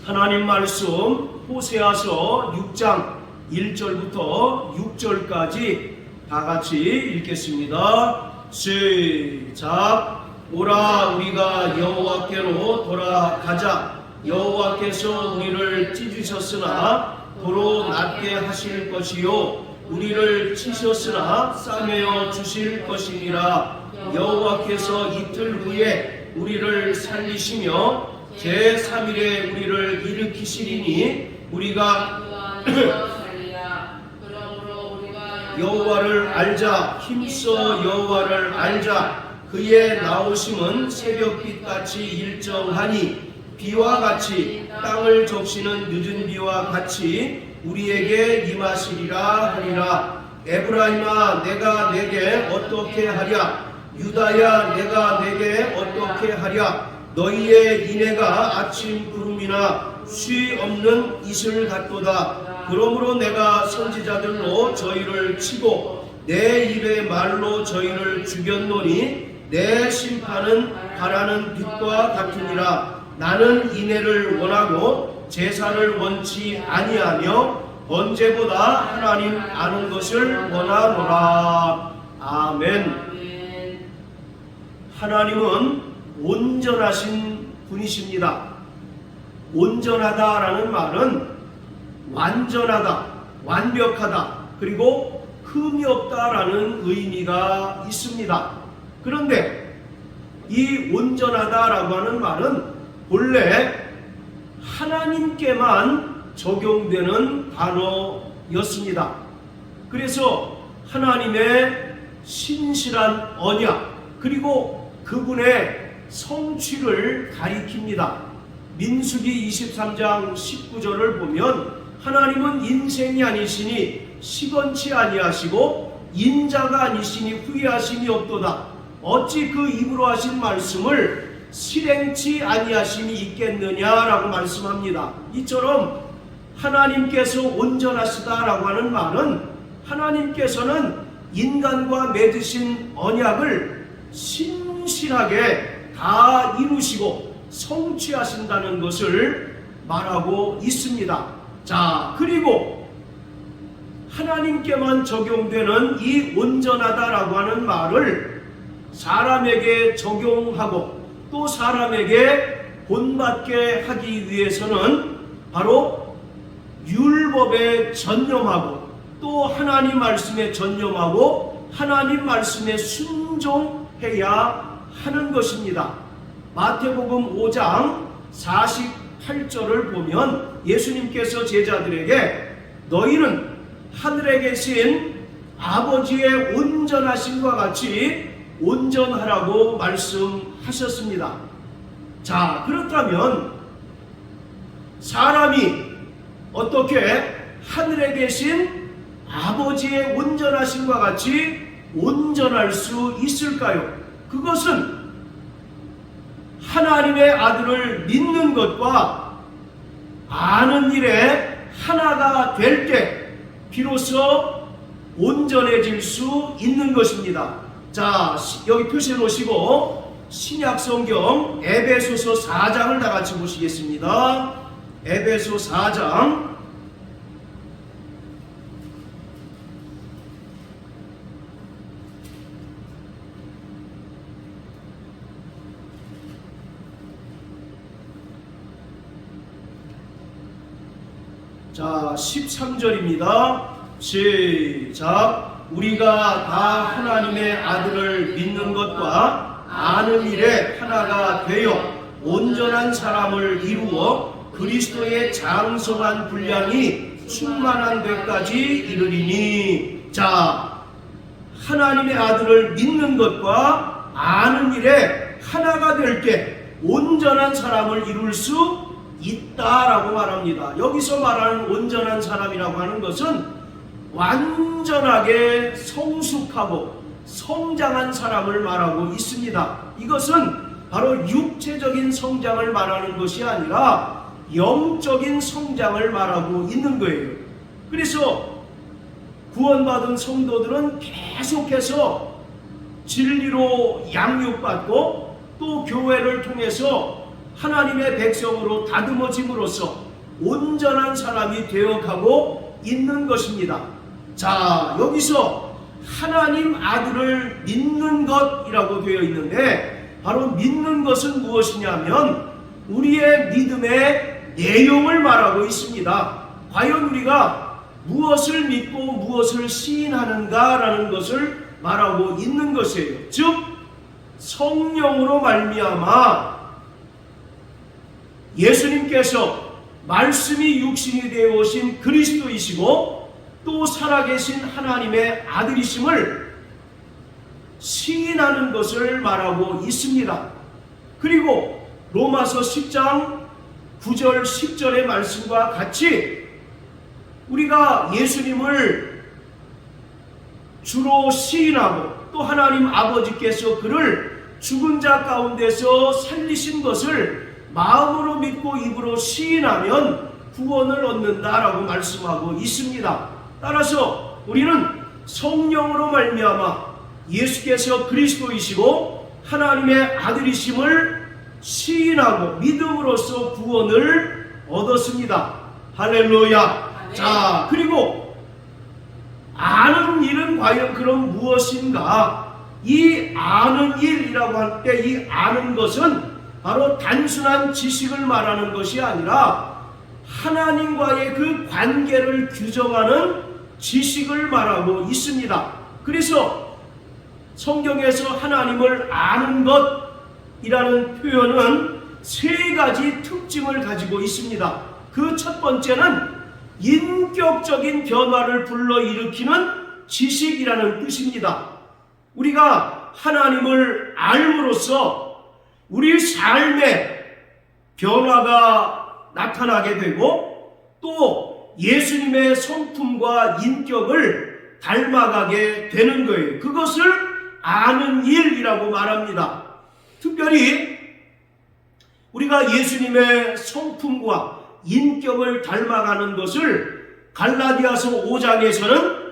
하나님 말씀 호세아서 6장 1절부터 6절까지 다 같이 읽겠습니다. 시작. 오라 우리가 여호와께로 돌아가자. 여호와께서 우리를 찢으셨으나 도로 낫게 하실 것이요 우리를 치셨으나 싸매어 주실 것이니라. 여호와께서 이틀 후에 우리를 살리시며 제3일에 우리를 일으키시리니 우리가 여호와를 알자. 힘써 여호와를 알자. 그의 나오심은 새벽빛같이 일정하니 비와 같이 땅을 적시는 늦은 비와 같이 우리에게 임하시리라 하리라. 에브라임아 내가 내게 어떻게 하랴. 유다야 내가 내게 어떻게 하랴. 너희의 인애가 아침 구름이나 쉬 없는 이슬 같도다. 그러므로 내가 선지자들로 저희를 치고 내 입의 말로 저희를 죽였노니 내 심판은 가라는 빛과 같으니라. 나는 인애를 원하고 제사를 원치 아니하며 언제보다 하나님 아는 것을 원하노라. 아멘. 하나님은 온전하신 분이십니다. 온전하다라는 말은 완전하다, 완벽하다, 그리고 흠이 없다라는 의미가 있습니다. 그런데 이 온전하다라고 하는 말은 본래 하나님께만 적용되는 단어였습니다. 그래서 하나님의 신실한 언약 그리고 그분의 성취를 가리킵니다. 민수기 23장 19절을 보면 하나님은 인생이 아니시니 시건치 아니하시고 인자가 아니시니 후회하심이 없도다. 어찌 그 입으로 하신 말씀을 실행치 아니하심이 있겠느냐라고 말씀합니다. 이처럼 하나님께서 온전하시다라고 하는 말은 하나님께서는 인간과 맺으신 언약을 신실하게 다 이루시고 성취하신다는 것을 말하고 있습니다. 자, 그리고 하나님께만 적용되는 이 온전하다라고 하는 말을 사람에게 적용하고 또 사람에게 본받게 하기 위해서는 바로 율법에 전념하고 또 하나님 말씀에 전념하고 하나님 말씀에 순종해야 하는 것입니다. 마태복음 5장 48절을 보면 예수님께서 제자들에게 너희는 하늘에 계신 아버지의 온전하심과 같이 온전하라고 말씀하셨습니다. 자, 그렇다면 사람이 어떻게 하늘에 계신 아버지의 온전하심과 같이 온전할 수 있을까요? 그것은 하나님의 아들을 믿는 것과 아는 일에 하나가 될 때 비로소 온전해질 수 있는 것입니다. 자, 여기 표시해 놓으시고 신약 성경 에베소서 4장을 다 같이 보시겠습니다. 에베소 4장 자, 13절입니다. 시작. 우리가 다 하나님의 아들을 믿는 것과 아는 일에 하나가 되어 온전한 사람을 이루어 그리스도의 장성한 분량이 충만한 데까지 이르리니. 자, 하나님의 아들을 믿는 것과 아는 일에 하나가 될 때 온전한 사람을 이룰 수 있다라고 말합니다. 여기서 말하는 온전한 사람이라고 하는 것은 완전하게 성숙하고 성장한 사람을 말하고 있습니다. 이것은 바로 육체적인 성장을 말하는 것이 아니라 영적인 성장을 말하고 있는 거예요. 그래서 구원받은 성도들은 계속해서 진리로 양육받고 또 교회를 통해서 하나님의 백성으로 다듬어짐으로써 온전한 사람이 되어가고 있는 것입니다. 자, 여기서 하나님 아들을 믿는 것이라고 되어 있는데, 바로 믿는 것은 무엇이냐면 우리의 믿음의 내용을 말하고 있습니다. 과연 우리가 무엇을 믿고 무엇을 시인하는가라는 것을 말하고 있는 것이에요. 즉 성령으로 말미암아 예수님께서 말씀이 육신이 되어 오신 그리스도이시고 또 살아계신 하나님의 아들이심을 시인하는 것을 말하고 있습니다. 그리고 로마서 10장 9절 10절의 말씀과 같이 우리가 예수님을 주로 시인하고 또 하나님 아버지께서 그를 죽은 자 가운데서 살리신 것을 마음으로 믿고 입으로 시인하면 구원을 얻는다라고 말씀하고 있습니다. 따라서 우리는 성령으로 말미암아 예수께서 그리스도이시고 하나님의 아들이심을 시인하고 믿음으로써 구원을 얻었습니다. 할렐루야. 자, 그리고 아는 일은 과연 그럼 무엇인가? 이 아는 일이라고 할 때 이 아는 것은 바로 단순한 지식을 말하는 것이 아니라 하나님과의 그 관계를 규정하는 지식을 말하고 있습니다. 그래서 성경에서 하나님을 아는 것이라는 표현은 세 가지 특징을 가지고 있습니다. 그 첫 번째는 인격적인 변화를 불러일으키는 지식이라는 뜻입니다. 우리가 하나님을 알므로써 우리 삶에 변화가 나타나게 되고 또 예수님의 성품과 인격을 닮아가게 되는 거예요. 그것을 아는 일이라고 말합니다. 특별히 우리가 예수님의 성품과 인격을 닮아가는 것을 갈라디아서 5장에서는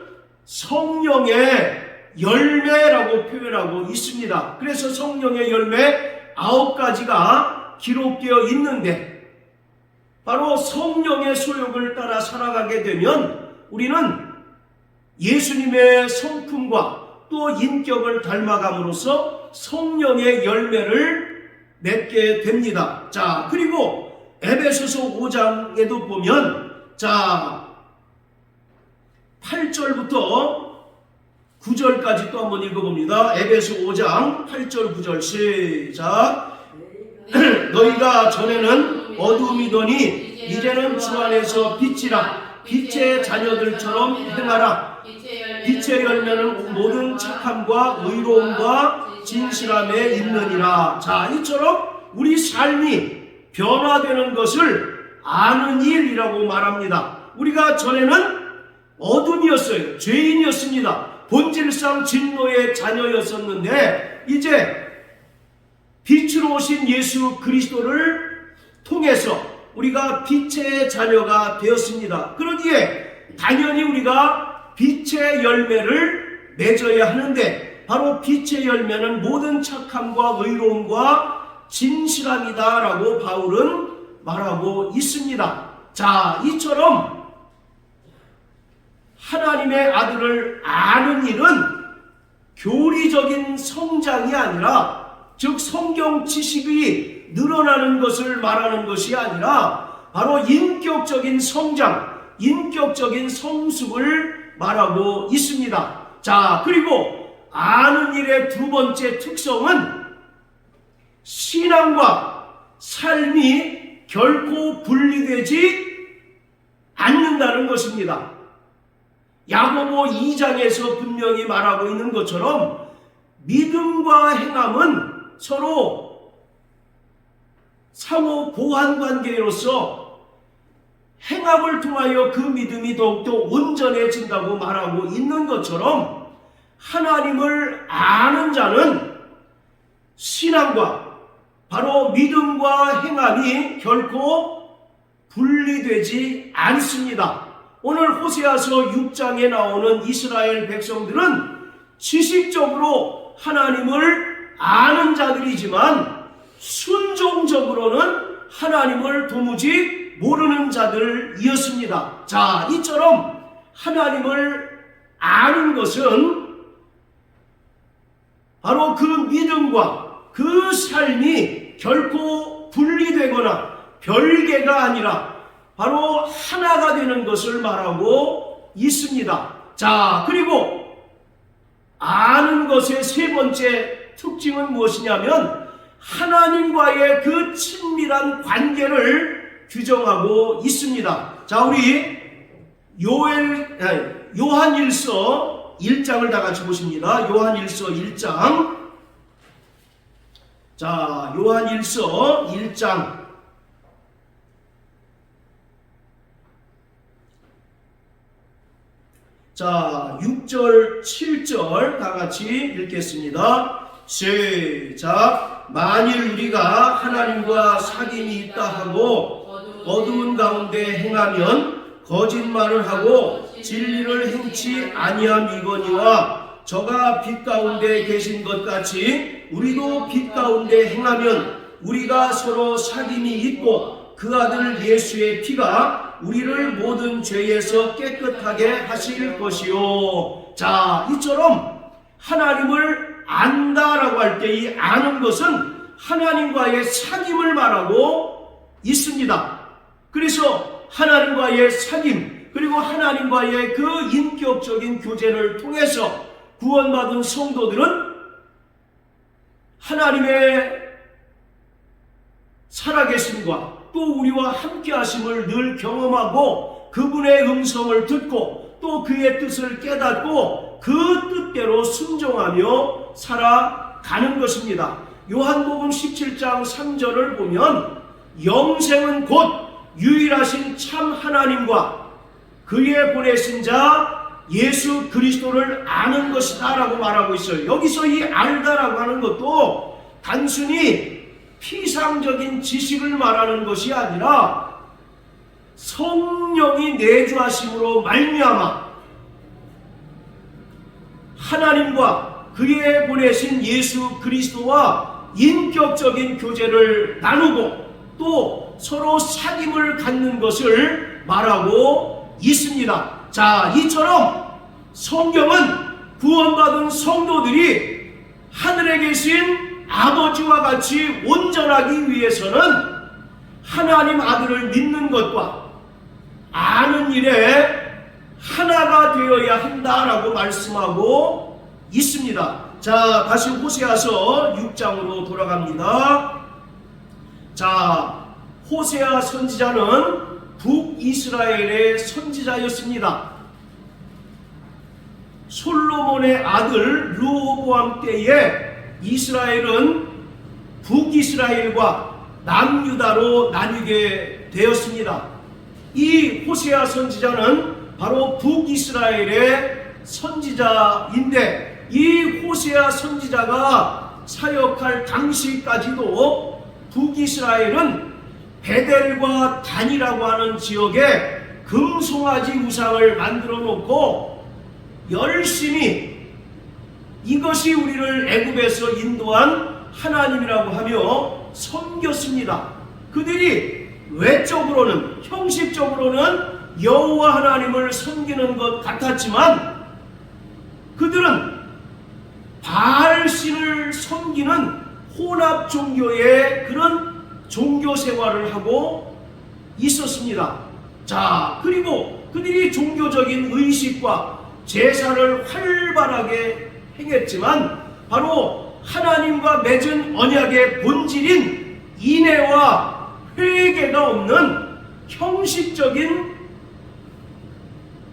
성령의 열매라고 표현하고 있습니다. 그래서 성령의 열매 9가지가 기록되어 있는데, 바로 성령의 소욕을 따라 살아가게 되면 우리는 예수님의 성품과 또 인격을 닮아감으로써 성령의 열매를 맺게 됩니다. 자, 그리고 에베소서 5장에도 보면, 자, 8절부터 9절까지 또 한번 읽어봅니다. 에베소 5장 8절 9절 시작. 너희가 전에는 어둠이더니 이제는 주 안에서 빛이라. 빛의 자녀들처럼 행하라. 빛의 열매는 모든 착함과 의로움과 진실함에 있느니라. 자, 이처럼 우리 삶이 변화되는 것을 아는 일이라고 말합니다. 우리가 전에는 어둠이었어요. 죄인이었습니다. 본질상 진노의 자녀였었는데 이제 빛으로 오신 예수 그리스도를 통해서 우리가 빛의 자녀가 되었습니다. 그러기에 당연히 우리가 빛의 열매를 맺어야 하는데, 바로 빛의 열매는 모든 착함과 의로움과 진실함이다 라고 바울은 말하고 있습니다. 자, 이처럼 하나님의 아들을 아는 일은 교리적인 성장이 아니라, 즉 성경 지식이 늘어나는 것을 말하는 것이 아니라 바로 인격적인 성장, 인격적인 성숙을 말하고 있습니다. 자, 그리고 아는 일의 두 번째 특성은 신앙과 삶이 결코 분리되지 않는다는 것입니다. 야고보 2장에서 분명히 말하고 있는 것처럼 믿음과 행함은 서로 상호 보완 관계로서 행함을 통하여 그 믿음이 더욱더 온전해진다고 말하고 있는 것처럼, 하나님을 아는 자는 신앙과 바로 믿음과 행함이 결코 분리되지 않습니다. 오늘 호세아서 6장에 나오는 이스라엘 백성들은 지식적으로 하나님을 아는 자들이지만 순종적으로는 하나님을 도무지 모르는 자들이었습니다. 자, 이처럼 하나님을 아는 것은 바로 그 믿음과 그 삶이 결코 분리되거나 별개가 아니라 바로 하나가 되는 것을 말하고 있습니다. 자, 그리고 아는 것의 세 번째 특징은 무엇이냐면 하나님과의 그 친밀한 관계를 규정하고 있습니다. 자, 우리 요한일서 1장을 다 같이 보십니다. 요한일서 1장. 자, 요한일서 1장. 자, 6절, 7절 다 같이 읽겠습니다. 시작. 만일 우리가 하나님과 사귐이 있다 하고 어두운 가운데 행하면 거짓말을 하고 진리를 행치 아니함이거니와 저가 빛 가운데 계신 것 같이 우리도 빛 가운데 행하면 우리가 서로 사귐이 있고 그 아들 예수의 피가 우리를 모든 죄에서 깨끗하게 하실 것이요. 자, 이처럼 하나님을 안다라고 할 때 이 아는 것은 하나님과의 사귐을 말하고 있습니다. 그래서 하나님과의 사귐, 그리고 하나님과의 그 인격적인 교제를 통해서 구원받은 성도들은 하나님의 살아계심과 또 우리와 함께 하심을 늘 경험하고 그분의 음성을 듣고 또 그의 뜻을 깨닫고 그 뜻대로 순종하며 살아가는 것입니다. 요한복음 17장 3절을 보면 영생은 곧 유일하신 참 하나님과 그의 보내신 자 예수 그리스도를 아는 것이다 라고 말하고 있어요. 여기서 이 알다라고 하는 것도 단순히 피상적인 지식을 말하는 것이 아니라 성령이 내주하심으로 말미암아 하나님과 그의 보내신 예수 그리스도와 인격적인 교제를 나누고 또 서로 사귐을 갖는 것을 말하고 있습니다. 자, 이처럼 성경은 구원받은 성도들이 하늘에 계신 아버지와 같이 온전하기 위해서는 하나님 아들을 믿는 것과 아는 일에 하나가 되어야 한다라고 말씀하고 있습니다. 자, 다시 호세아서 6장으로 돌아갑니다. 자, 호세아 선지자는 북이스라엘의 선지자였습니다. 솔로몬의 아들 르호보암 때에 이스라엘은 북이스라엘과 남유다로 나뉘게 되었습니다. 이 호세아 선지자는 바로 북이스라엘의 선지자인데 이 호세아 선지자가 사역할 당시까지도 북이스라엘은 베델과 단이라고 하는 지역에 금송아지 우상을 만들어 놓고 열심히 이것이 우리를 애굽에서 인도한 하나님이라고 하며 섬겼습니다. 그들이 외적으로는 형식적으로는 여호와 하나님을 섬기는 것 같았지만 그들은 바알신을 섬기는 혼합 종교의 그런 종교 생활을 하고 있었습니다. 자, 그리고 그들이 종교적인 의식과 제사를 활발하게 행했지만 바로 하나님과 맺은 언약의 본질인 인애와 회개가 없는 형식적인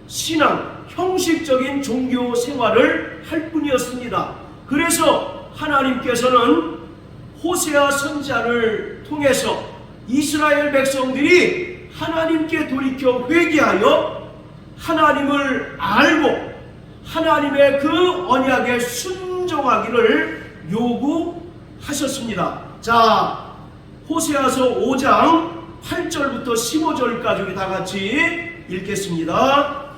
신앙, 형식적인 종교 생활을 할 뿐이었습니다. 그래서 하나님께서는 호세아 선지자를 통해서 이스라엘 백성들이 하나님께 돌이켜 회개하여 하나님을 알고 하나님의 그 언약에 순종하기를 요구하셨습니다. 자, 호세아서 5장 8절부터 15절까지 우리 다 같이 읽겠습니다.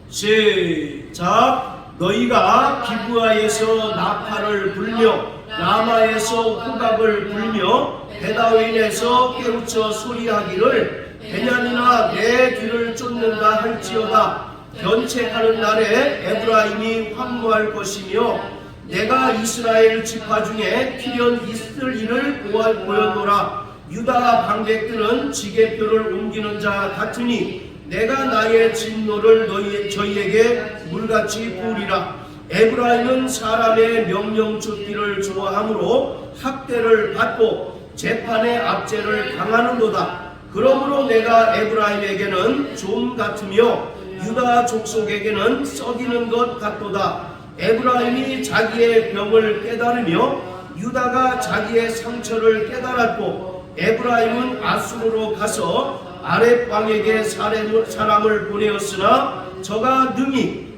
시작. 너희가 기브아에서 나팔을 불며 라마에서 호각을 불며 베다윈에서 깨우쳐 소리하기를 베냐민아 내 뒤를 쫓는다 할지어다. 견책하는 날에 에브라임이 황무할 것이며 내가 이스라엘 지파 중에 필연 있을 일을 보였노라. 유다 방백들은 지게표를 옮기는 자 같으니 내가 나의 진노를 저희에게 물같이 부으리라. 에브라임은 사람의 명령 쫓기를 좋아하므로 학대를 받고 재판의 압제를 당하는도다. 그러므로 내가 에브라임에게는 좀 같으며 유다 족속에게는 썩이는 것 같도다. 에브라임이 자기의 병을 깨달으며 유다가 자기의 상처를 깨달았고 에브라임은 아수르로 가서 아렙 왕에게 사람을 보내었으나 저가 능히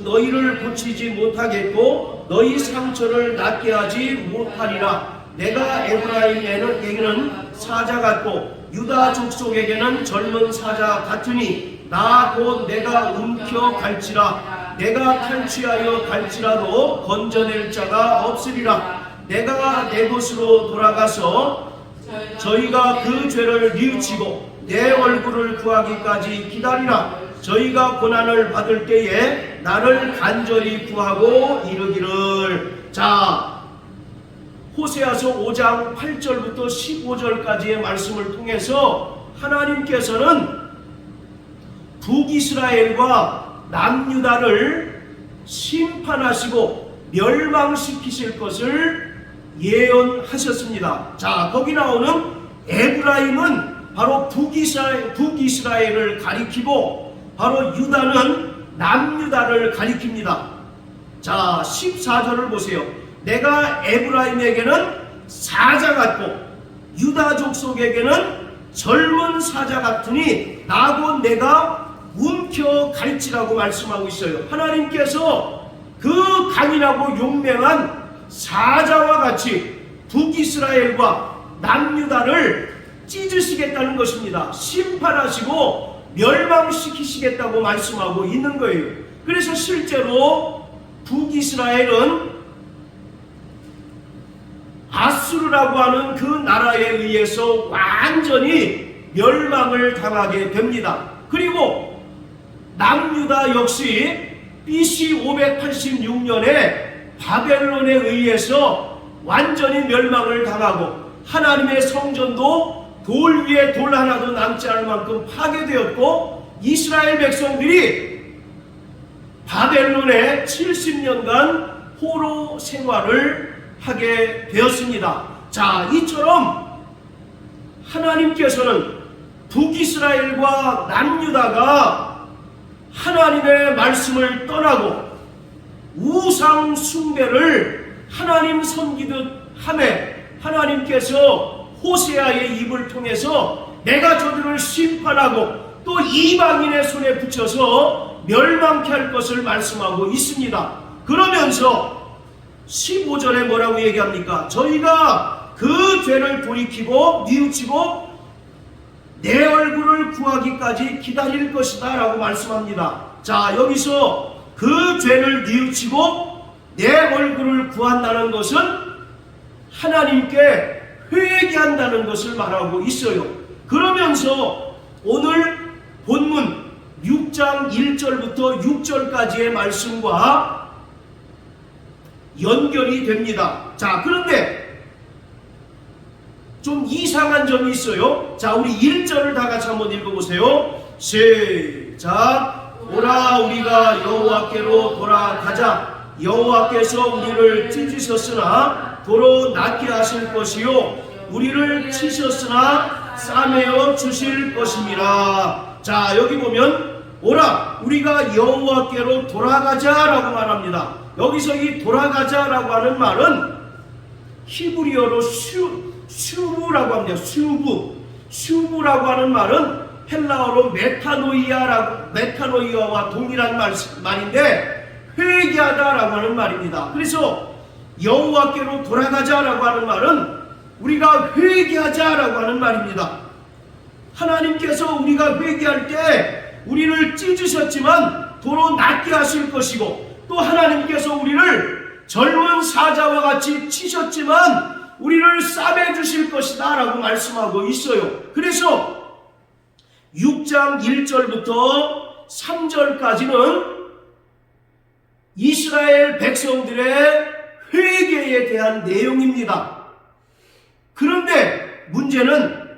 너희를 고치지 못하겠고 너희 상처를 낫게 하지 못하리라. 내가 에브라임에게는 사자 같고 유다 족속에게는 젊은 사자 같으니 나 곧 내가 움켜 갈지라. 내가 탈취하여 갈지라도 건져낼 자가 없으리라. 내가 내 곳으로 돌아가서 저희가 그 죄를 뉘우치고 내 얼굴을 구하기까지 기다리라. 저희가 고난을 받을 때에 나를 간절히 구하고 이르기를. 자, 호세아서 5장 8절부터 15절까지의 말씀을 통해서 하나님께서는 북이스라엘과 남유다를 심판하시고 멸망시키실 것을 예언하셨습니다. 자, 거기 나오는 에브라임은 바로 북이스라엘을 가리키고 바로 유다는 남유다를 가리킵니다. 자, 14절을 보세요. 내가 에브라임에게는 사자 같고 유다 족속에게는 젊은 사자 같으니 나고 내가 움켜 갈지라고 말씀하고 있어요. 하나님께서 그 강인하고 용맹한 사자와 같이 북이스라엘과 남유다를 찢으시겠다는 것입니다. 심판하시고 멸망시키시겠다고 말씀하고 있는 거예요. 그래서 실제로 북이스라엘은 아수르라고 하는 그 나라에 의해서 완전히 멸망을 당하게 됩니다. 그리고 남유다 역시 BC 586년에 바벨론에 의해서 완전히 멸망을 당하고 하나님의 성전도 돌 위에 돌 하나도 남지 않을 만큼 파괴되었고 이스라엘 백성들이 바벨론에 70년간 포로 생활을 하게 되었습니다. 자, 이처럼 하나님께서는 북이스라엘과 남유다가 하나님의 말씀을 떠나고 우상 숭배를 하나님 섬기듯 하매 하나님께서 호세아의 입을 통해서 내가 저들을 심판하고 또 이방인의 손에 붙여서 멸망케 할 것을 말씀하고 있습니다. 그러면서 15절에 뭐라고 얘기합니까? 저희가 그 죄를 돌이키고 뉘우치고 내 얼굴을 구하기까지 기다릴 것이다 라고 말씀합니다. 자, 여기서 그 죄를 뉘우치고 내 얼굴을 구한다는 것은 하나님께 회개한다는 것을 말하고 있어요. 그러면서 오늘 본문 6장 1절부터 6절까지의 말씀과 연결이 됩니다. 자, 그런데 좀 이상한 점이 있어요. 자, 우리 1절을 다 같이 한번 읽어보세요. 시작. 오라 우리가 여호와께로 돌아가자. 여호와께서 우리를 찢으셨으나 도로 낫게 하실 것이요 우리를 치셨으나 싸매어 주실 것임이라. 자, 여기 보면 오라 우리가 여호와께로 돌아가자라고 말합니다. 여기서 이 돌아가자라고 하는 말은 히브리어로 슈브라고 합니다. 슈브라고 하는 말은 헬라어로 메타노이아와 동일한 말인데 회개하다라고 하는 말입니다. 그래서 여호와께로 돌아가자라고 하는 말은 우리가 회개하자라고 하는 말입니다. 하나님께서 우리가 회개할 때 우리를 찢으셨지만 도로 낫게 하실 것이고 또 하나님께서 우리를 젊은 사자와 같이 치셨지만 우리를 싸매 주실 것이다 라고 말씀하고 있어요. 그래서 6장 1절부터 3절까지는 이스라엘 백성들의 회개에 대한 내용입니다. 그런데 문제는,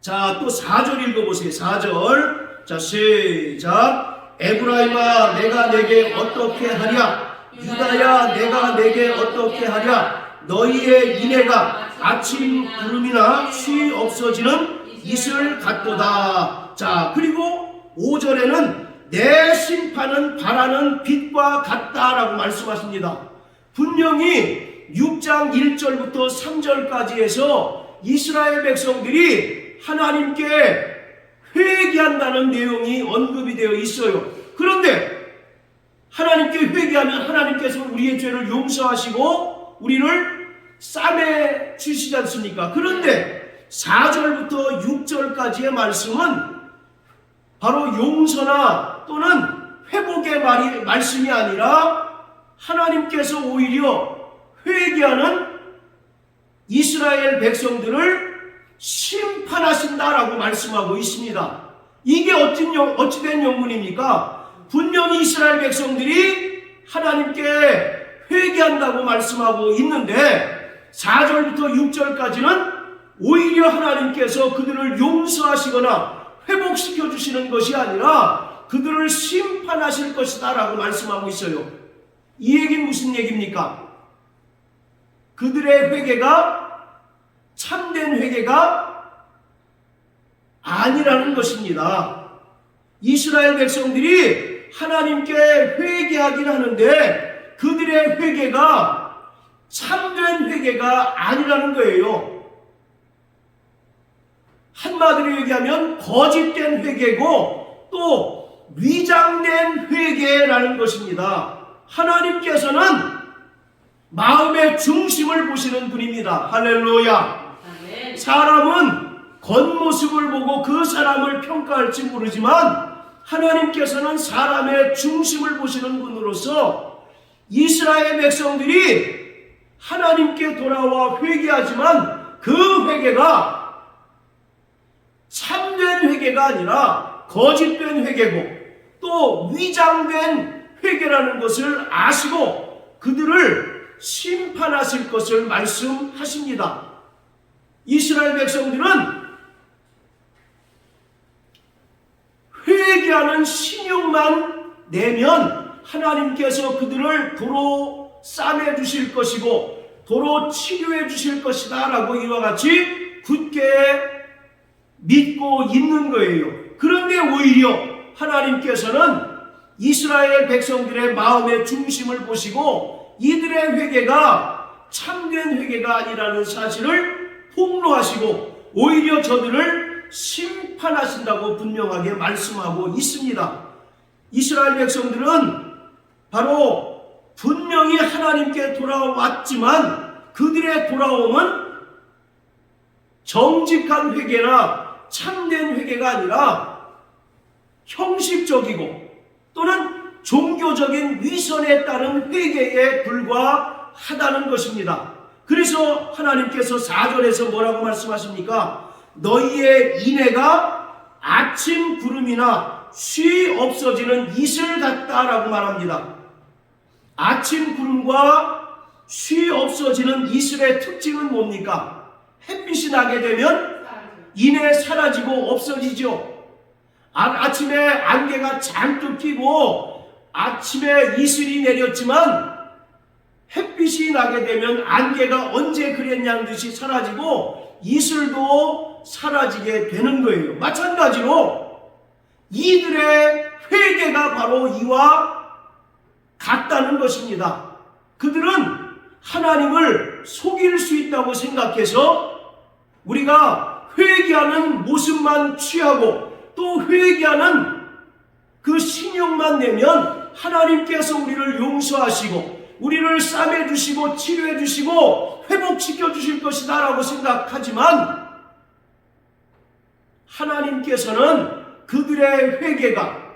자, 또 4절 읽어보세요. 4절. 자, 시작. 에브라임아, 내가 내게 어떻게 하랴? 유다야, 내가 내게 어떻게 하랴? 너희의 인애가 아침 구름이나 쉬 없어지는 이슬 같도다. 자, 그리고 5절에는 내 심판은 바라는 빛과 같다라고 말씀하십니다. 분명히 6장 1절부터 3절까지 해서 이스라엘 백성들이 하나님께 회개한다는 내용이 언급이 되어 있어요. 그런데 하나님께 회개하면 하나님께서 우리의 죄를 용서하시고 우리를 싸매 주시지 않습니까? 그런데 4절부터 6절까지의 말씀은 바로 용서나 또는 회복의 말씀이 아니라 하나님께서 오히려 회개하는 이스라엘 백성들을 심판하신다라고 말씀하고 있습니다. 이게 어찌된 영문입니까? 분명히 이스라엘 백성들이 하나님께 회개한다고 말씀하고 있는데 4절부터 6절까지는 오히려 하나님께서 그들을 용서하시거나 회복시켜 주시는 것이 아니라 그들을 심판하실 것이다 라고 말씀하고 있어요. 이 얘기는 무슨 얘기입니까? 그들의 회개가 참된 회개가 아니라는 것입니다. 이스라엘 백성들이 하나님께 회개하긴 하는데 그들의 회개가 참된 회개가 아니라는 거예요. 한마디로 얘기하면 거짓된 회개고 또 위장된 회개라는 것입니다. 하나님께서는 마음의 중심을 보시는 분입니다. 할렐루야. 사람은 겉모습을 보고 그 사람을 평가할지 모르지만 하나님께서는 사람의 중심을 보시는 분으로서 이스라엘 백성들이 하나님께 돌아와 회개하지만 그 회개가 참된 회개가 아니라 거짓된 회개고 또 위장된 회개라는 것을 아시고 그들을 심판하실 것을 말씀하십니다. 이스라엘 백성들은 회개하는 신용만 내면 하나님께서 그들을 도로 싸매 주실 것이고 도로 치료해 주실 것이다 라고 이와 같이 굳게 믿고 있는 거예요. 그런데 오히려 하나님께서는 이스라엘 백성들의 마음의 중심을 보시고 이들의 회개가 참된 회개가 아니라는 사실을 폭로하시고 오히려 저들을 심판하신다고 분명하게 말씀하고 있습니다. 이스라엘 백성들은 바로 분명히 하나님께 돌아왔지만 그들의 돌아옴은 정직한 회개나 참된 회개가 아니라 형식적이고 또는 종교적인 위선에 따른 회개에 불과하다는 것입니다. 그래서 하나님께서 4절에서 뭐라고 말씀하십니까? 너희의 인애가 아침 구름이나 쉬 없어지는 이슬 같다라고 말합니다. 아침 구름과 쉬 없어지는 이슬의 특징은 뭡니까? 햇빛이 나게 되면 인해 사라지고 없어지죠. 아침에 안개가 잔뜩 끼고 아침에 이슬이 내렸지만 햇빛이 나게 되면 안개가 언제 그랬냐는 듯이 사라지고 이슬도 사라지게 되는 거예요. 마찬가지로 이들의 회개가 바로 이와 같다는 것입니다. 그들은 하나님을 속일 수 있다고 생각해서 우리가 회개하는 모습만 취하고 또 회개하는 그 신용만 내면 하나님께서 우리를 용서하시고 우리를 싸매주시고 치료해주시고 회복시켜주실 것이다 라고 생각하지만 하나님께서는 그들의 회개가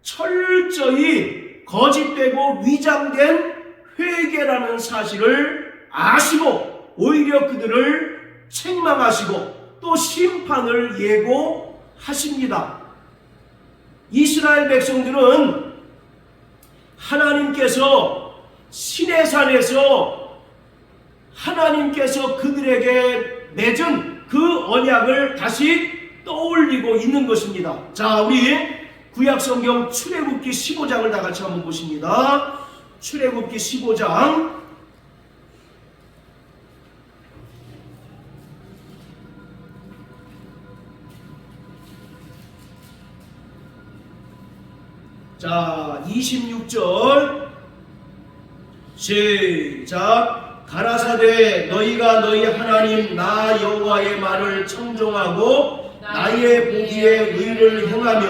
철저히 거짓되고 위장된 회개라는 사실을 아시고 오히려 그들을 책망하시고 또 심판을 예고하십니다. 이스라엘 백성들은 하나님께서 시내산에서 하나님께서 그들에게 맺은 그 언약을 다시 떠올리고 있는 것입니다. 자, 우리 구약성경 출애굽기 15장을 다 같이 한번 보십니다. 출애굽기 15장 자, 26절 시작. 가라사대 너희가 너희 하나님 나 여호와의 말을 청종하고 나의 보기에 의를 행하며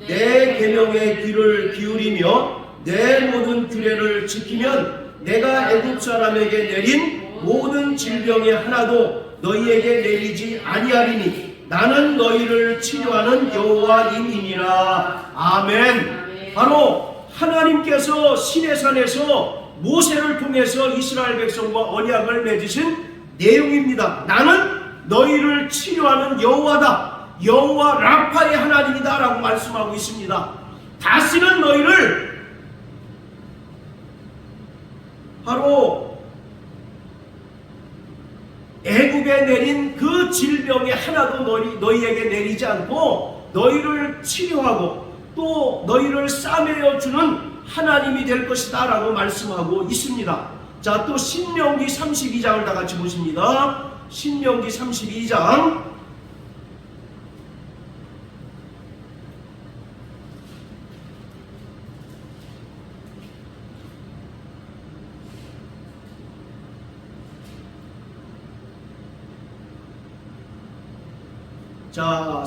내 계명의 귀를 기울이며 내 모든 규례를 지키면 내가 애굽 사람에게 내린 모든 질병이 하나도 너희에게 내리지 아니하리니 나는 너희를 치료하는 여호와임이니라. 아멘. 바로 하나님께서 시내산에서 모세를 통해서 이스라엘 백성과 언약을 맺으신 내용입니다. 나는 너희를 치료하는 여호와다. 여호와 라파의 하나님이다 라고 말씀하고 있습니다. 다시는 너희를 바로 애굽에 내린 그 질병이 하나도 너희에게 내리지 않고 너희를 치료하고 또 너희를 싸매어 주는 하나님이 될 것이다 라고 말씀하고 있습니다. 자, 또 신명기 32장을 다 같이 보십니다. 신명기 32장 자,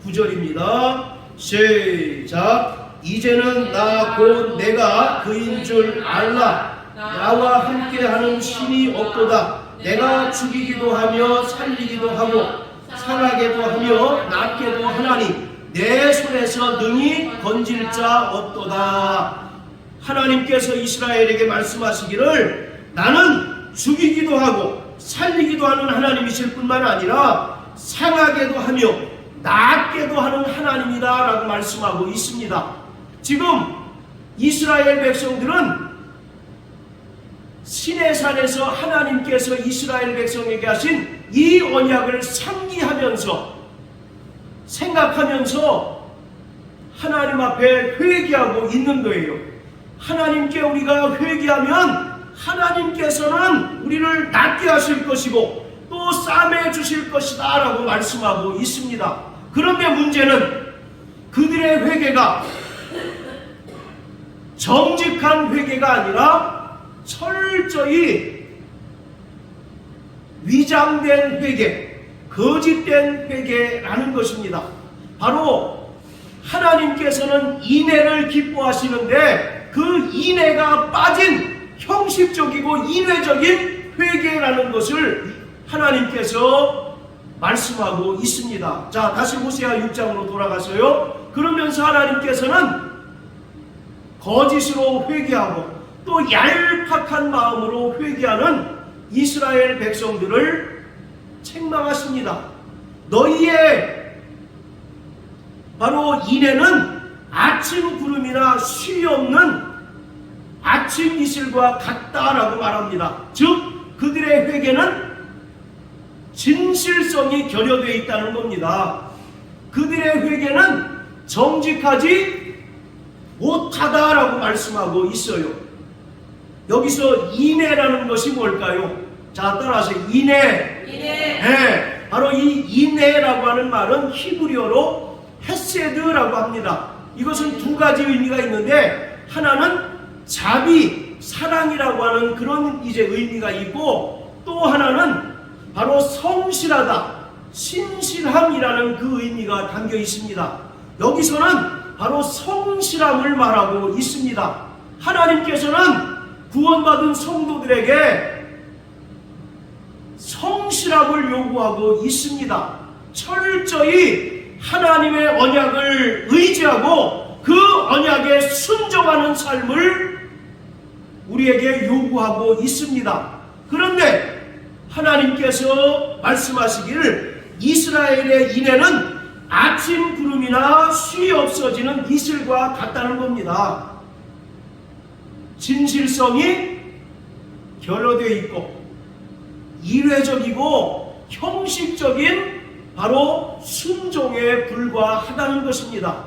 39절입니다. 시작. 이제는 나 곧 내가 그인 줄 알라. 나와 함께하는 신이 없도다. 내가 죽이기도 하며 살리기도 하고 상하게도 하며 낫게도 하나니 내 손에서 능히 건질 자 없도다. 하나님께서 이스라엘에게 말씀하시기를 나는 죽이기도 하고 살리기도 하는 하나님이실 뿐만 아니라 상하게도 하며 낫게도 하는 하나님이다 라고 말씀하고 있습니다. 지금 이스라엘 백성들은 시내산에서 하나님께서 이스라엘 백성에게 하신 이 언약을 상기하면서 생각하면서 하나님 앞에 회개하고 있는 거예요. 하나님께 우리가 회개하면 하나님께서는 우리를 낫게 하실 것이고 또 싸매 주실 것이다 라고 말씀하고 있습니다. 그런데 문제는 그들의 회개가 정직한 회개가 아니라 철저히 위장된 회개, 거짓된 회개라는 것입니다. 바로 하나님께서는 인애를 기뻐하시는데 그 인애가 빠진 형식적이고 인외적인 회개라는 것을 하나님께서 말씀하고 있습니다. 자, 다시 호세아 6장으로 돌아가서요. 그러면서 하나님께서는 거짓으로 회개하고 또 얄팍한 마음으로 회개하는 이스라엘 백성들을 책망하십니다. 너희의 바로 인애는 아침 구름이나 쉼이 없는 아침 이슬과 같다라고 말합니다. 즉 그들의 회개는 진실성이 결여되어 있다는 겁니다. 그들의 회개는 정직하지 못하다라고 말씀하고 있어요. 여기서 인애라는 것이 뭘까요? 자, 따라하세요. 인애. 네, 바로 이 인애라고 하는 말은 히브리어로 헤세드라고 합니다. 이것은 두 가지 의미가 있는데 하나는 자비, 사랑이라고 하는 그런 의미가 있고 또 하나는 바로 성실하다, 신실함이라는 그 의미가 담겨 있습니다. 여기서는 바로 성실함을 말하고 있습니다. 하나님께서는 구원받은 성도들에게 성실함을 요구하고 있습니다. 철저히 하나님의 언약을 의지하고 그 언약에 순종하는 삶을 우리에게 요구하고 있습니다. 그런데 하나님께서 말씀하시기를 이스라엘의 인애는 아침 구름이나 쉬 없어지는 이슬과 같다는 겁니다. 진실성이 결여되어 있고 이례적이고 형식적인 바로 순종에 불과하다는 것입니다.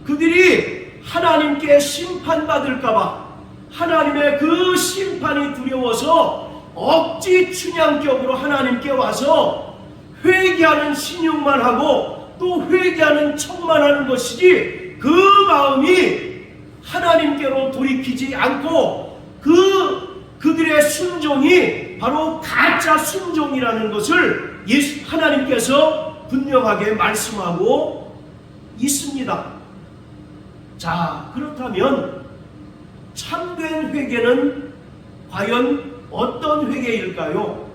그들이 하나님께 심판받을까봐 하나님의 그 심판이 두려워서 억지 춘향격으로 하나님께 와서 회개하는 신용만 하고 또 회개하는 척만 하는 것이지 그 마음이 하나님께로 돌이키지 않고 그들의 순종이 바로 가짜 순종이라는 것을 하나님께서 분명하게 말씀하고 있습니다. 자, 그렇다면 참된 회개는 과연 어떤 회개일까요?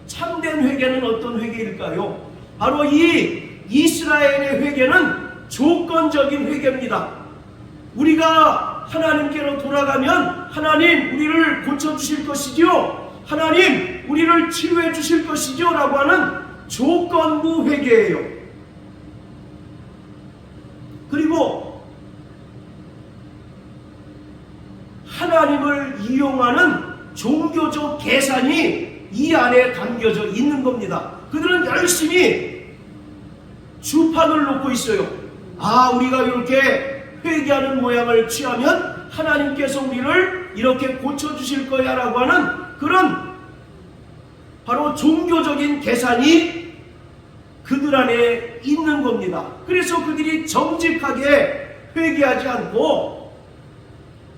참된 회개는 어떤 회개일까요? 바로 이 이스라엘의 회개는 조건적인 회개입니다. 우리가 하나님께로 돌아가면 하나님 우리를 고쳐주실 것이지요, 하나님 우리를 치료해 주실 것이죠 라고 하는 조건부 회개예요. 그리고 하나님을 이용하는 종교적 계산이 이 안에 담겨져 있는 겁니다. 그들은 열심히 주판을 놓고 있어요. 아, 우리가 이렇게 회개하는 모양을 취하면 하나님께서 우리를 이렇게 고쳐주실 거야 라고 하는 그런 바로 종교적인 계산이 그들 안에 있는 겁니다. 그래서 그들이 정직하게 회개하지 않고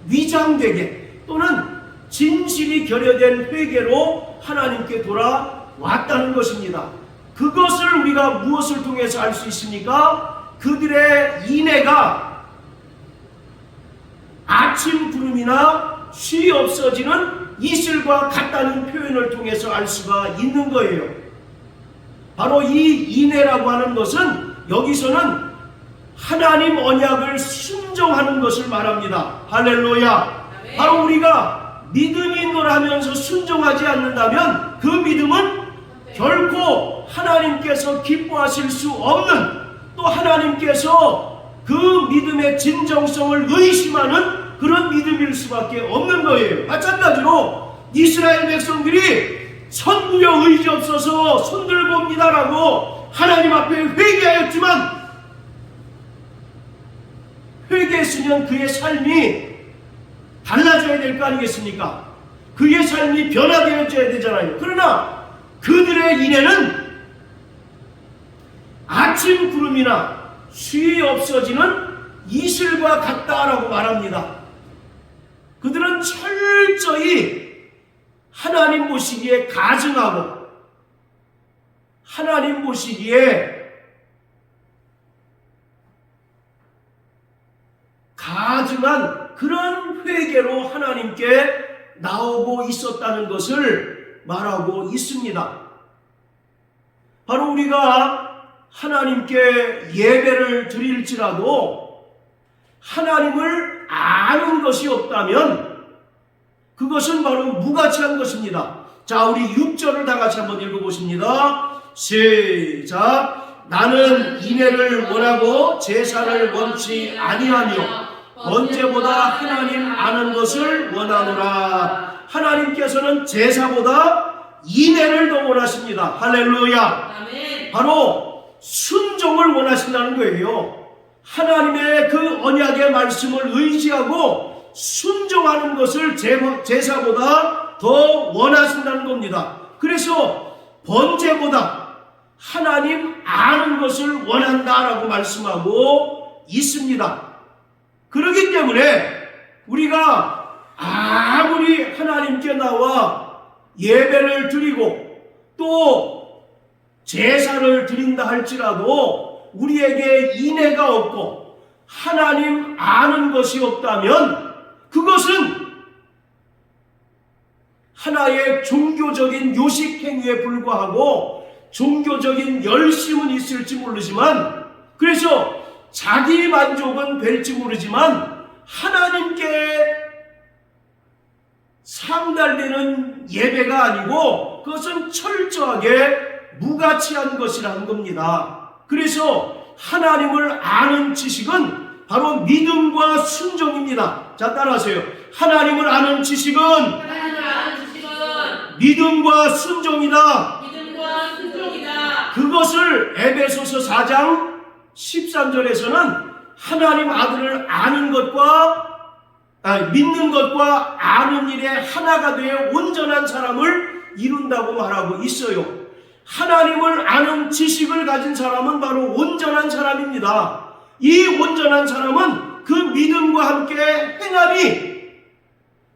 위장되게 또는 진실이 결여된 회개로 하나님께 돌아왔다는 것입니다. 그것을 우리가 무엇을 통해서 알 수 있습니까? 그들의 인애가 아침 구름이나 쉬 없어지는 이슬과 같다는 표현을 통해서 알 수가 있는 거예요. 바로 이 인애라고 하는 것은 여기서는 하나님 언약을 순종하는 것을 말합니다. 할렐루야. 바로 우리가 믿음인 걸 하면서 순종하지 않는다면 그 믿음은 결코 하나님께서 기뻐하실 수 없는, 또 하나님께서 그 믿음의 진정성을 의심하는 그런 믿음일 수밖에 없는 거예요. 마찬가지로 이스라엘 백성들이 천부여 의지 없어서 손들고 옵니다라고 하나님 앞에 회개하였지만, 회개했으면 그의 삶이 달라져야 될 거 아니겠습니까? 그의 삶이 변화되어져야 되잖아요. 그러나 그들의 인애는 아침 구름이나 쉬 없어지는 이슬과 같다라고 말합니다. 그들은 철저히 하나님 보시기에 가증하고 하나님 보시기에 가증한 그런 회개로 하나님께 나오고 있었다는 것을 말하고 있습니다. 바로 우리가 하나님께 예배를 드릴지라도 하나님을 아는 것이 없다면 그것은 바로 무가치한 것입니다. 자, 우리 6절을 다 같이 한번 읽어보십니다. 시작. 나는 인애를 원하고 제사를 원치 아니하며 번제보다 하나님 아는 것을 원하노라. 하나님께서는 제사보다 인애를 더 원하십니다. 할렐루야. 바로 순종을 원하신다는 거예요. 하나님의 그 언약의 말씀을 의지하고 순종하는 것을 제사보다 더 원하신다는 겁니다. 그래서 번제보다 하나님 아는 것을 원한다라고 말씀하고 있습니다. 그렇기 때문에 우리가 아무리 하나님께 나와 예배를 드리고 또 제사를 드린다 할지라도 우리에게 인애가 없고 하나님 아는 것이 없다면 그것은 하나의 종교적인 요식행위에 불과하고 종교적인 열심은 있을지 모르지만, 그래서 자기 만족은 될지 모르지만 하나님께 상달되는 예배가 아니고 그것은 철저하게 무가치한 것이라는 겁니다. 그래서 하나님을 아는 지식은 바로 믿음과 순종입니다. 자, 따라하세요. 하나님을 아는 지식은 믿음과 순종이다. 그것을 에베소서 4장 13절에서는 하나님 아들을 아는 것과 믿는 것과 아는 일에 하나가 되어 온전한 사람을 이룬다고 말하고 있어요. 하나님을 아는 지식을 가진 사람은 바로 온전한 사람입니다. 이 온전한 사람은 그 믿음과 함께 행함이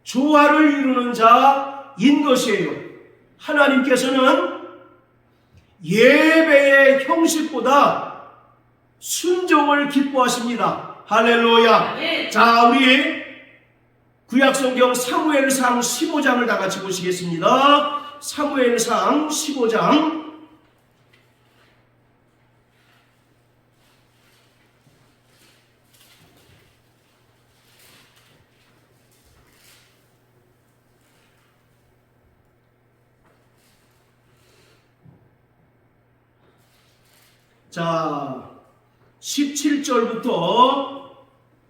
조화를 이루는 자인 것이에요. 하나님께서는 예배의 형식보다 순종을 기뻐하십니다. 할렐루야. 자, 우리 구약성경 사무엘상 15장을 다 같이 보시겠습니다. 사무엘상 15장. 자, 17절부터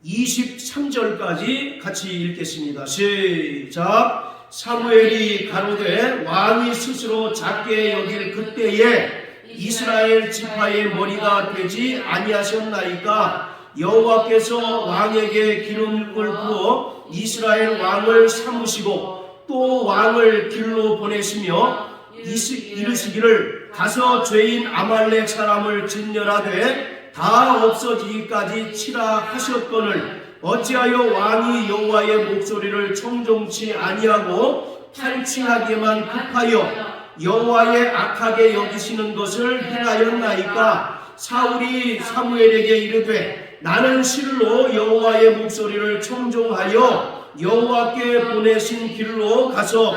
23절까지 같이 읽겠습니다. 시작. 사무엘이 가로되 왕이 스스로 작게 여길 그때에 이스라엘 지파의 머리가 되지 아니하셨나이까. 여호와께서 왕에게 기름을 부어 이스라엘 왕을 삼으시고 또 왕을 길로 보내시며 이르시기를 가서 죄인 아말렉 사람을 진멸하되 다 없어지기까지 치라 하셨거늘 어찌하여 왕이 여호와의 목소리를 청종치 아니하고 탈취하기에만 급하여 여호와의 악하게 여기시는 것을 행하였나이까. 사울이 사무엘에게 이르되 나는 실로 여호와의 목소리를 청종하여 여호와께 보내신 길로 가서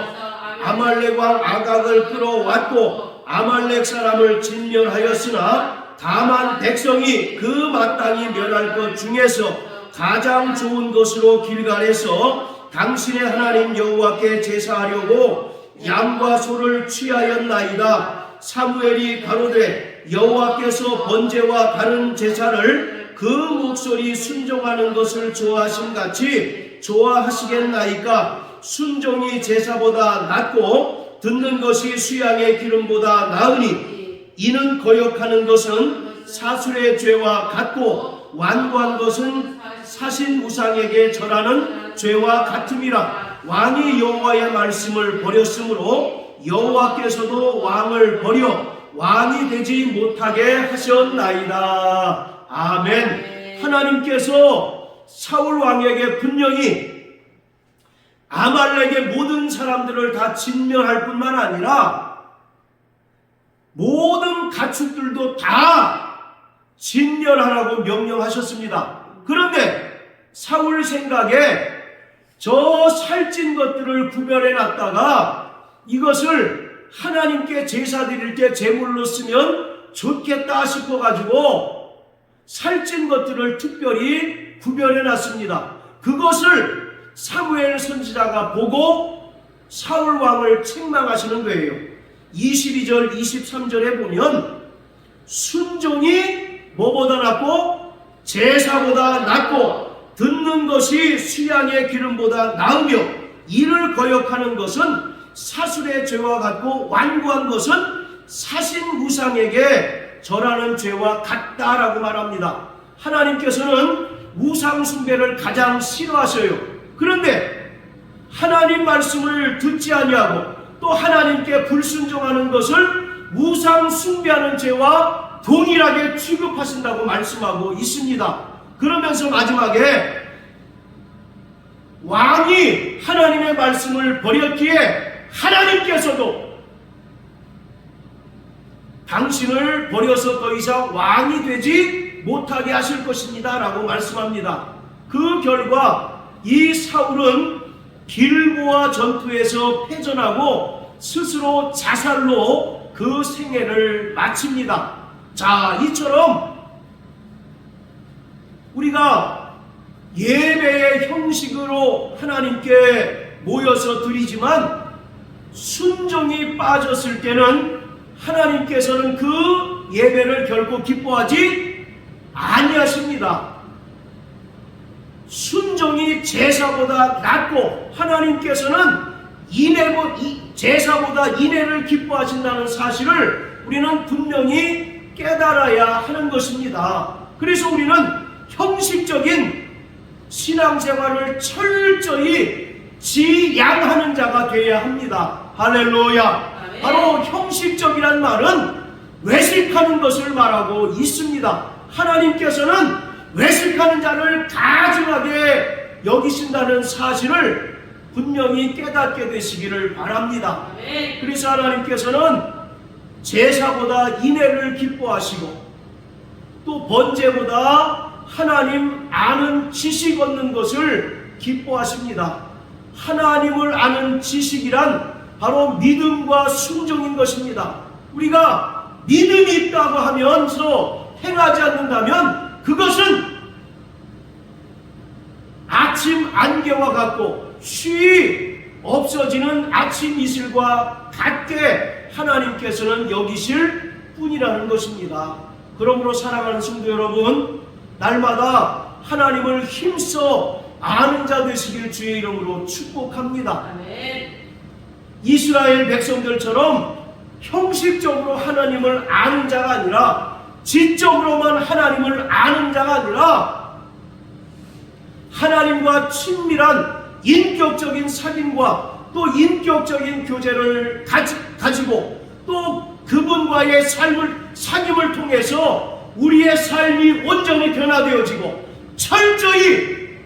아말렉 왕 아각을 끌어왔고 아말렉 사람을 진멸하였으나 다만 백성이 그 마땅히 멸할 것 중에서 가장 좋은 것으로 길갈에서 당신의 하나님 여호와께 제사하려고 양과 소를 취하였나이다. 사무엘이 가로되 여호와께서 번제와 다른 제사를 그 목소리 순종하는 것을 좋아하신 같이 좋아하시겠나이까. 순종이 제사보다 낫고 듣는 것이 수양의 기름보다 나으니 이는 거역하는 것은 사술의 죄와 같고 완고한 것은 사신 우상에게 절하는 죄와 같음이라. 왕이 여호와의 말씀을 버렸으므로 여호와께서도 왕을 버려 왕이 되지 못하게 하셨나이다. 아멘. 하나님께서 사울 왕에게 분명히 아말렉의 모든 사람들을 다 진멸할 뿐만 아니라 모든 가축들도 다 진멸하라고 명령하셨습니다. 그런데 사울 생각에 저 살찐 것들을 구별해 놨다가 이것을 하나님께 제사 드릴 때 제물로 쓰면 좋겠다 싶어가지고 살찐 것들을 특별히 구별해 놨습니다. 그것을 사무엘 선지자가 보고 사울 왕을 책망하시는 거예요. 22절 23절에 보면 순종이 뭐보다 낫고 제사보다 낫고 듣는 것이 수양의 기름보다 나으며 이를 거역하는 것은 사술의 죄와 같고 완고한 것은 사신 우상에게 절하는 죄와 같다라고 말합니다. 하나님께서는 우상 숭배를 가장 싫어하셔요. 그런데 하나님 말씀을 듣지 아니하고 또 하나님께 불순종하는 것을 우상 숭배하는 죄와 동일하게 취급하신다고 말씀하고 있습니다. 그러면서 마지막에 왕이 하나님의 말씀을 버렸기에 하나님께서도 당신을 버려서 더 이상 왕이 되지 못하게 하실 것입니다 라고 말씀합니다. 그 결과 이 사울은 길보아 전투에서 패전하고 스스로 자살로 그 생애를 마칩니다. 자, 이처럼 우리가 예배의 형식으로 하나님께 모여서 드리지만 순종이 빠졌을 때는 하나님께서는 그 예배를 결코 기뻐하지 아니하십니다. 순종이 제사보다 낫고 하나님께서는 제사보다 인애를 기뻐하신다는 사실을 우리는 분명히 깨달아야 하는 것입니다. 그래서 우리는 형식적인 신앙생활을 철저히 지양하는 자가 되어야 합니다. 할렐루야. 바로 형식적이란 말은 외식하는 것을 말하고 있습니다. 하나님께서는 외식하는 자를 가증하게 여기신다는 사실을 분명히 깨닫게 되시기를 바랍니다. 그래서 하나님께서는 제사보다 인애를 기뻐하시고 또 번제보다 하나님 아는 지식 얻는 것을 기뻐하십니다. 하나님을 아는 지식이란 바로 믿음과 순종인 것입니다. 우리가 믿음이 있다고 하면서 행하지 않는다면 그것은 아침 안개와 같고 쉬이 없어지는 아침 이슬과 같게 하나님께서는 여기실 뿐이라는 것입니다. 그러므로 사랑하는 성도 여러분, 날마다 하나님을 힘써 아는 자 되시길 주의 이름으로 축복합니다. 이스라엘 백성들처럼 형식적으로 하나님을 아는 자가 아니라 지적으로만 하나님을 아는 자가 아니라 하나님과 친밀한 인격적인 사귐과 또 인격적인 교제를 가지고 또 그분과의 사귐을 통해서 우리의 삶이 온전히 변화되어지고 철저히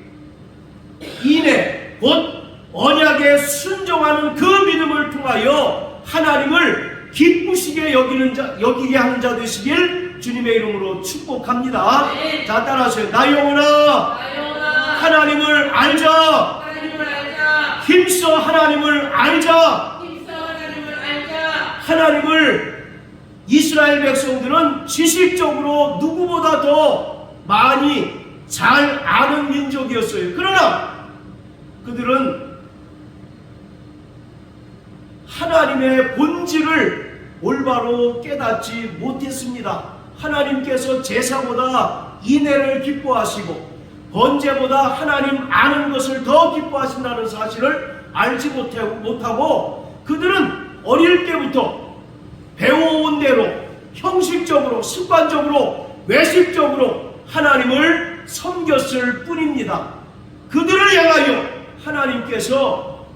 인애 곧 언약에 순종하는 그 믿음을 통하여 하나님을 기쁘시게 여기게 하는 자 되시길 주님의 이름으로 축복합니다. 자, 따라하세요. 나 영혼아 하나님을 알자. 힘써 하나님을 알자. 하나님을 이스라엘 백성들은 지식적으로 누구보다 더 많이 잘 아는 민족이었어요. 그러나 그들은 하나님의 본질을 올바로 깨닫지 못했습니다. 하나님께서 제사보다 인애를 기뻐하시고 번제보다 하나님 아는 것을 더 기뻐하신다는 사실을 알지 못하고 그들은 어릴 때부터 배워온 대로 형식적으로 습관적으로 외식적으로 하나님을 섬겼을 뿐입니다. 그들을 향하여 하나님께서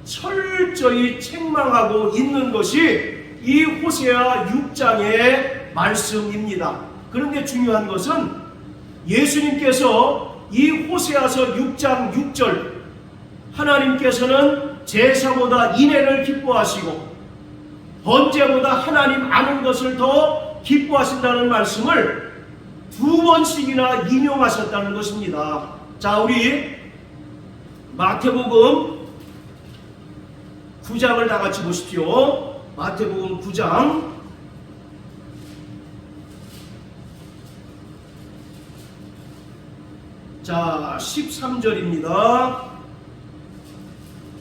철저히 책망하고 있는 것이 이 호세아 6장의 말씀입니다. 그런데 중요한 것은 예수님께서 이 호세아서 6장 6절 하나님께서는 제사보다 인애를 기뻐하시고 번제보다 하나님 아는 것을 더 기뻐하신다는 말씀을 2번씩이나 인용하셨다는 것입니다. 자, 우리 마태복음 9장을 다 같이 보십시오. 마태복음 9장 자 13절입니다.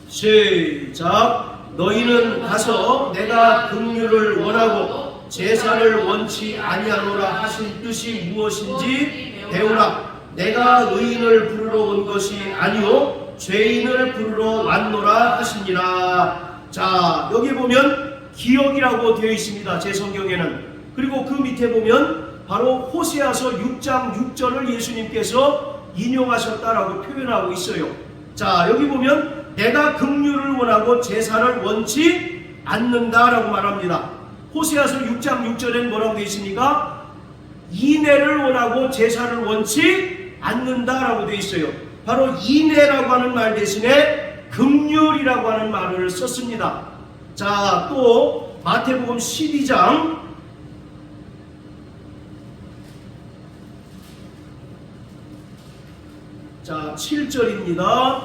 시작. 너희는 가서 내가 긍휼을 원하고 제사를 원치 아니하노라 하신 뜻이 무엇인지 배우라. 내가 의인을 부르러 온 것이 아니요 죄인을 부르러 왔노라 하시니라. 자, 여기 보면 기억이라고 되어 있습니다. 제 성경에는. 그리고 그 밑에 보면 바로 호세아서 6장 6절을 예수님께서 인용하셨다라고 표현하고 있어요. 자, 여기 보면 내가 긍휼을 원하고 제사를 원치 않는다라고 말합니다. 호세아서 6장 6절에는 뭐라고 되어 있습니까? 인애를 원하고 제사를 원치 않는다라고 되어 있어요. 바로 인애라고 하는 말 대신에 긍휼이라고 하는 말을 썼습니다. 자, 또 마태복음 12장 자 7절입니다.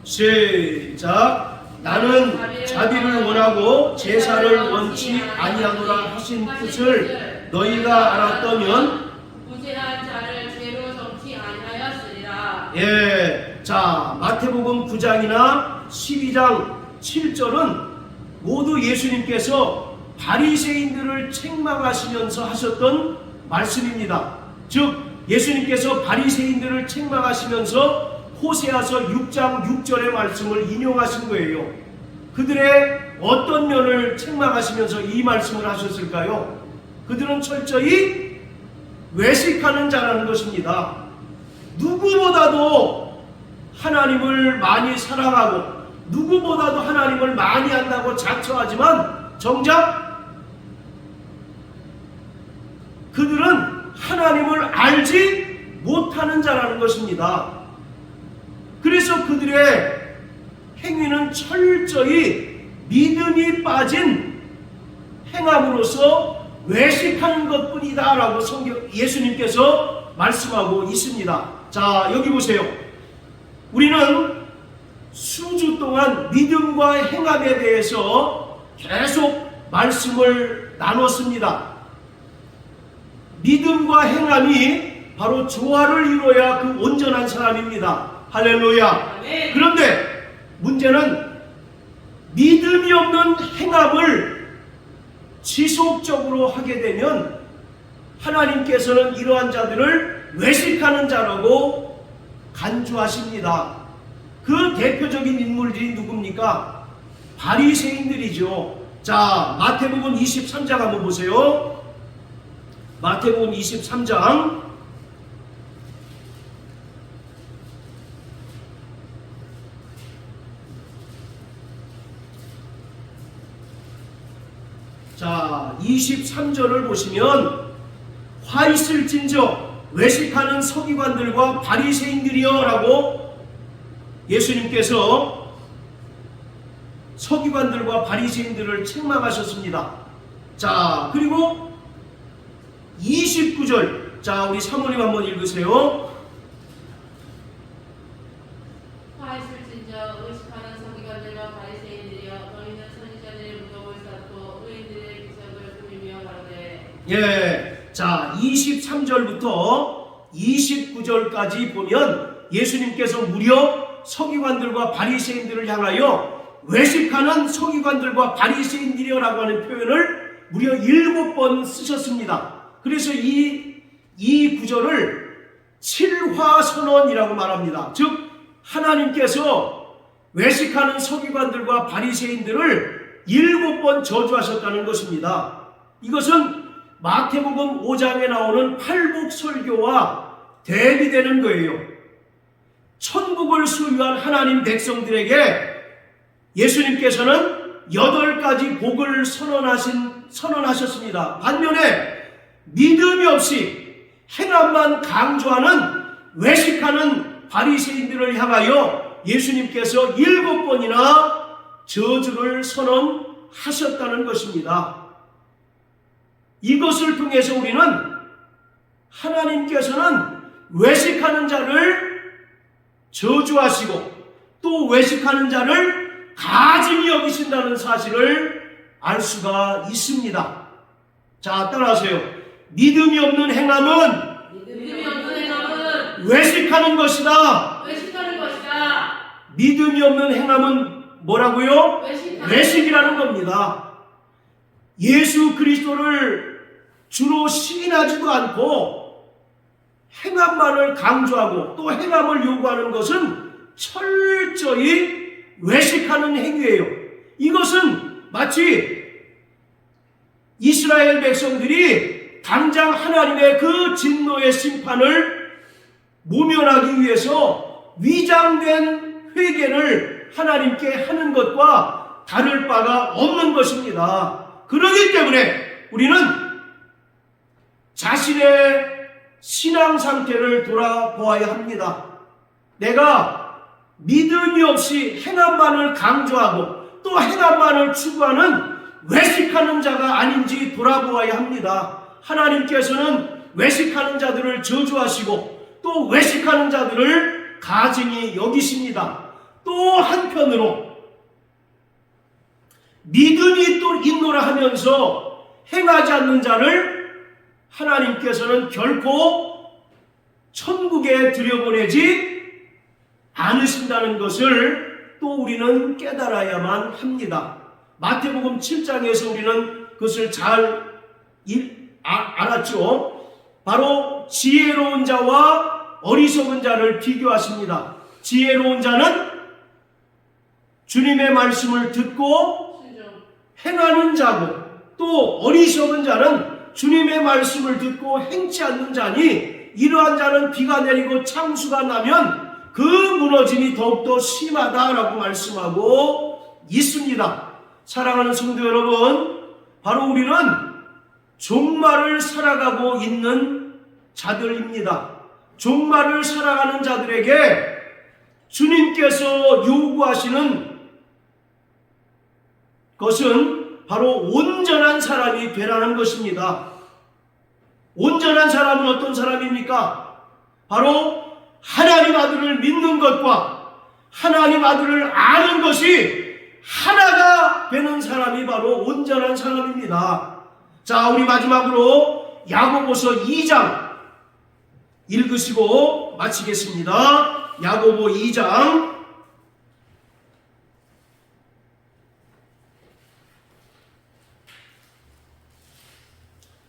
시작. 나는 자비를 원하고 제사를 원치 아니하노라 하신 뜻을 너희가 알았다면 무죄한 자를 자, 마태복음 9장이나 12장 7절은 모두 예수님께서 바리새인들을 책망하시면서 하셨던 말씀입니다. 즉 예수님께서 바리새인들을 책망하시면서 호세아서 6장 6절의 말씀을 인용하신 거예요. 그들의 어떤 면을 책망하시면서 이 말씀을 하셨을까요? 그들은 철저히 외식하는 자라는 것입니다. 누구보다도 하나님을 많이 사랑하고 누구보다도 하나님을 많이 안다고 자처하지만 정작 그들은 하나님을 알지 못하는 자라는 것입니다. 그래서 그들의 행위는 철저히 믿음이 빠진 행함으로써 외식하는 것뿐이다 라고 예수님께서 말씀하고 있습니다. 자, 여기 보세요. 우리는 수주 동안 믿음과 행함에 대해서 계속 말씀을 나눴습니다. 믿음과 행함이 바로 조화를 이루어야 그 온전한 사람입니다. 할렐루야. 그런데 문제는 믿음이 없는 행함을 지속적으로 하게 되면 하나님께서는 이러한 자들을 외식하는 자라고 간주하십니다. 그 대표적인 인물들이 누굽니까? 바리새인들이죠. 자, 마태복음 23장 한번 보세요. 마태복음 23장 자, 23절을 보시면 화 있을진저 외식하는 서기관들과 바리새인들이여 라고 예수님께서 서기관들과 바리새인들을 책망하셨습니다. 자, 그리고 29절, 자, 우리 사모님 한번 읽으세요. 화 있을진저 의식하는 서기관들과 바리새인들이여 너희는 선지자들의 무덤을 쌓고 의인들의 비석을 꾸미며 가로되. 자, 23절부터 29절까지 보면 예수님께서 무려 서기관들과 바리새인들을 향하여 외식하는 서기관들과 바리새인들이라고 하는 표현을 무려 7번 쓰셨습니다. 그래서 이 구절을 칠화선언이라고 말합니다. 즉 하나님께서 외식하는 서기관들과 바리새인들을 7번 저주하셨다는 것입니다. 이것은 마태복음 5장에 나오는 팔복설교와 대비되는 거예요. 천국을 소유한 하나님 백성들에게 예수님께서는 8가지 복을 선언하셨습니다. 반면에 믿음이 없이 행함만 강조하는 외식하는 바리새인들을 향하여 예수님께서 7번이나 저주를 선언하셨다는 것입니다. 이것을 통해서 우리는 하나님께서는 외식하는 자를 저주하시고 또 외식하는 자를 가증히 여기신다는 사실을 알 수가 있습니다. 자, 따라하세요. 믿음이 없는 행함은 외식하는 것이다. 믿음이 없는 행함은 뭐라고요? 외식이라는 겁니다. 예수 그리스도를 주로 시인하지도 않고 행함만을 강조하고 또 행함을 요구하는 것은 철저히 외식하는 행위예요. 이것은 마치 이스라엘 백성들이 당장 하나님의 그 진노의 심판을 모면하기 위해서 위장된 회개를 하나님께 하는 것과 다를 바가 없는 것입니다. 그렇기 때문에 우리는 자신의 신앙 상태를 돌아보아야 합니다. 내가 믿음이 없이 행함만을 강조하고 또 행함만을 추구하는 외식하는 자가 아닌지 돌아보아야 합니다. 하나님께서는 외식하는 자들을 저주하시고 또 외식하는 자들을 가증히 여기십니다. 또 한편으로 믿음이 또 있노라 하면서 행하지 않는 자를 하나님께서는 결코 천국에 들여보내지 않으신다는 것을 또 우리는 깨달아야만 합니다. 마태복음 7장에서 우리는 그것을 잘 알았죠. 바로 지혜로운 자와 어리석은 자를 비교하십니다. 지혜로운 자는 주님의 말씀을 듣고 행하는 자고, 또 어리석은 자는 주님의 말씀을 듣고 행치 않는 자니, 이러한 자는 비가 내리고 창수가 나면 그 무너짐이 더욱더 심하다라고 말씀하고 있습니다. 사랑하는 성도 여러분, 바로 우리는 종말을 살아가고 있는 자들입니다. 종말을 살아가는 자들에게 주님께서 요구하시는 것은 바로 온전한 사람이 되라는 것입니다. 온전한 사람은 어떤 사람입니까? 바로 하나님 아들을 믿는 것과 하나님 아들을 아는 것이 하나가 되는 사람이 바로 온전한 사람입니다. 자, 우리 마지막으로 야고보서 2장 읽으시고 마치겠습니다. 야고보 2장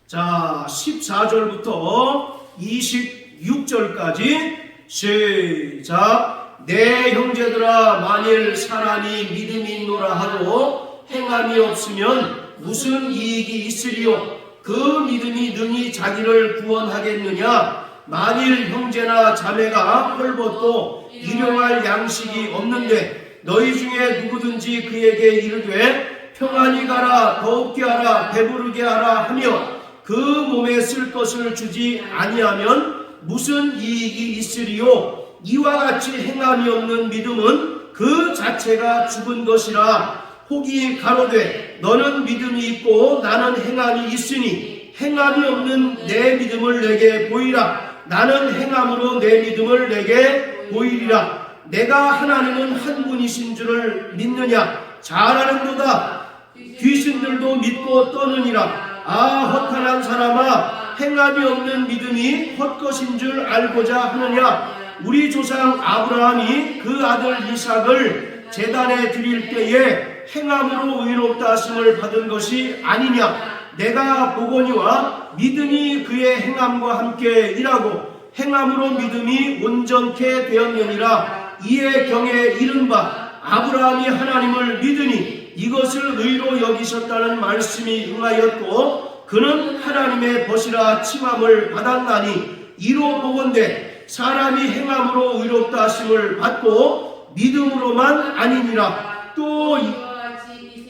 자, 14절부터 26절까지 시작. 내 형제들아, 만일 사람이 믿음이 있노라 하고 행함이 없으면 무슨 이익이 있으리요? 그 믿음이 능히 자기를 구원하겠느냐? 만일 형제나 자매가 헐벗고 일용할 양식이 없는데 너희 중에 누구든지 그에게 이르되 평안히 가라, 더욱게 하라, 배부르게 하라 하며 그 몸에 쓸 것을 주지 아니하면 무슨 이익이 있으리요? 이와 같이 행함이 없는 믿음은 그 자체가 죽은 것이라. 혹이 가로되 너는 믿음이 있고 나는 행함이 있으니 행함이 없는 내 믿음을 내게 보이라. 나는 행함으로 내 믿음을 내게 보이리라. 내가 하나님은 한 분이신 줄을 믿느냐? 잘 아는도다. 귀신들도 믿고 떠느니라. 아, 허탄한 사람아, 행함이 없는 믿음이 헛것인 줄 알고자 하느냐? 우리 조상 아브라함이 그 아들 이삭을 제단에 드릴 때에 행함으로 의롭다 하심을 받은 것이 아니냐? 내가 보거니와 믿음이 그의 행함과 함께 일하고 행함으로 믿음이 온전케 되었느니라. 이에 경에 이른 바 아브라함이 하나님을 믿으니 이것을 의로 여기셨다는 말씀이 응하였고 그는 하나님의 벗이라 칭함을 받았나니 이로 보건대 사람이 행함으로 의롭다 하심을 받고 믿음으로만 아니니라. 또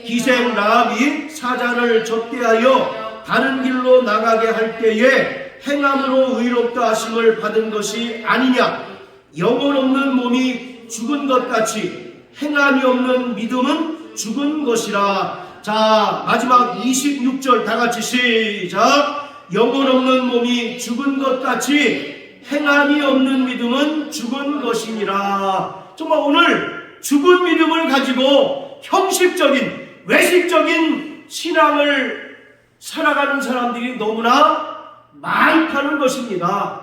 기생 라합이 사자를 접대하여 다른 길로 나가게 할 때에 행함으로 의롭다 하심을 받은 것이 아니냐? 영혼 없는 몸이 죽은 것 같이 행함이 없는 믿음은 죽은 것이라. 자, 마지막 26절 다 같이 시작. 영혼 없는 몸이 죽은 것 같이 행함이 없는 믿음은 죽은 것이니라. 정말 오늘 죽은 믿음을 가지고 형식적인 외식적인 신앙을 살아가는 사람들이 너무나 많다는 것입니다.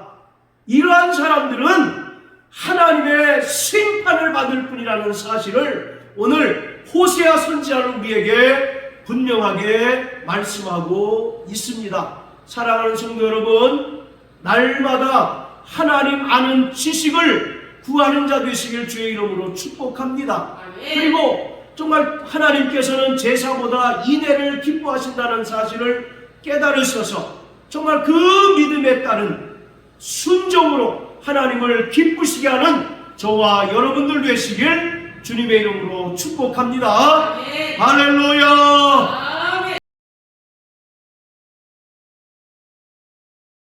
이러한 사람들은 하나님의 심판을 받을 뿐이라는 사실을 오늘 호세아 선지자는 우리에게 분명하게 말씀하고 있습니다. 사랑하는 성도 여러분, 날마다 하나님 아는 지식을 구하는 자 되시길 주의 이름으로 축복합니다. 그리고 정말 하나님께서는 제사보다 인애를 기뻐하신다는 사실을 깨달으셔서 정말 그 믿음에 따른 순종으로 하나님을 기쁘시게 하는 저와 여러분들 되시길 주님의 이름으로 축복합니다. 할렐루야.